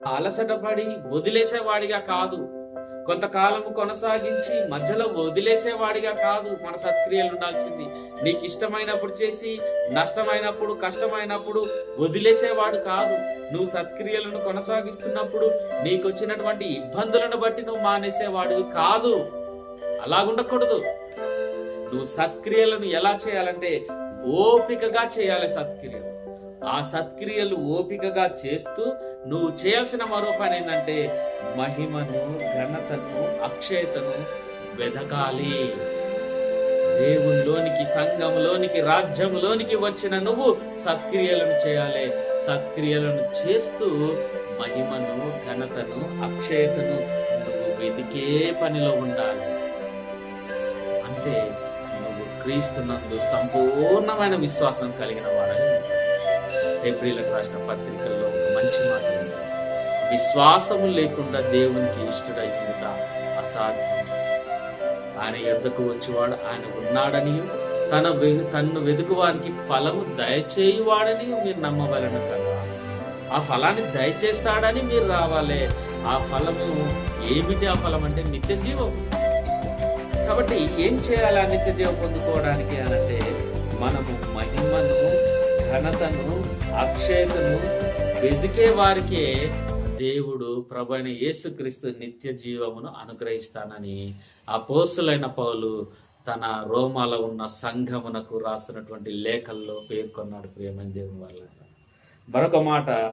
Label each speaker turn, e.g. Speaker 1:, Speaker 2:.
Speaker 1: అలసటపడి వదిలేసేవాడిగా కాదు, కొంతకాలం కొనసాగించి మధ్యలో వదిలేసేవాడిగా కాదు మన సత్క్రియలు ఉండాల్సింది. నీకు ఇష్టమైనప్పుడు చేసి, నష్టమైనప్పుడు కష్టమైనప్పుడు వదిలేసేవాడు కాదు. నువ్వు సత్క్రియలను కొనసాగిస్తున్నప్పుడు నీకు వచ్చినటువంటి ఇబ్బందులను బట్టి నువ్వు మానేసేవాడు కాదు. అలాగుండకూడదు. నువ్వు సత్క్రియలను ఎలా చేయాలంటే ఓపికగా చేయాలి సత్క్రియలు. ఆ సత్క్రియలు ఓపికగా చేస్తూ నువ్వు చేయాల్సిన మరో పని ఏంటంటే మహిమను, ఘనతను, అక్షయతను వెదకాలి. దేవునిలోనికి, సంఘంలోనికి, రాజ్యంలోనికి వచ్చిన నువ్వు సత్క్రియలను చేయాలి. సత్క్రియలను చేస్తూ మహిమను, ఘనతను, అక్షయతను నువ్వు వెతికే పనిలో ఉండాలి. అంటే నువ్వు క్రీస్తునందు సంపూర్ణమైన విశ్వాసం కలిగిన వాడని హెబ్రీయులకు రాసిన పత్రికల్లో ఒక మంచి మాట ఉంది. విశ్వాసము లేకుండా దేవునికి ఇష్టడైనంత అసాధ్యం. ఆయన యొద్దకు వచ్చేవాడు ఆయన ఉన్నాడని, తన్ను వెతుకువానికి ఫలము దయచేయువాడని మీరు నమ్మవలను కదా. ఆ ఫలాన్ని దయచేస్తాడని మీరు రావాలి. ఆ ఫలము ఏమిటి? ఆ ఫలం అంటే నిత్య జీవం. కాబట్టి ఏం చేయాలి ఆ నిత్య జీవం పొందుకోవడానికి అనంటే మనము మహిమను, ఘనతను, అక్షయతను వెతికే వారికే దేవుడు ప్రభు అయిన యేసుక్రీస్తు నిత్య జీవమును అనుగ్రహిస్తానని అపోస్తులైన పౌలు తన రోమాలో ఉన్న సంఘమునకు రాస్తున్నటువంటి లేఖల్లో పేర్కొన్నాడు. ప్రియమైన దేవుని వల్ల మరొక మాట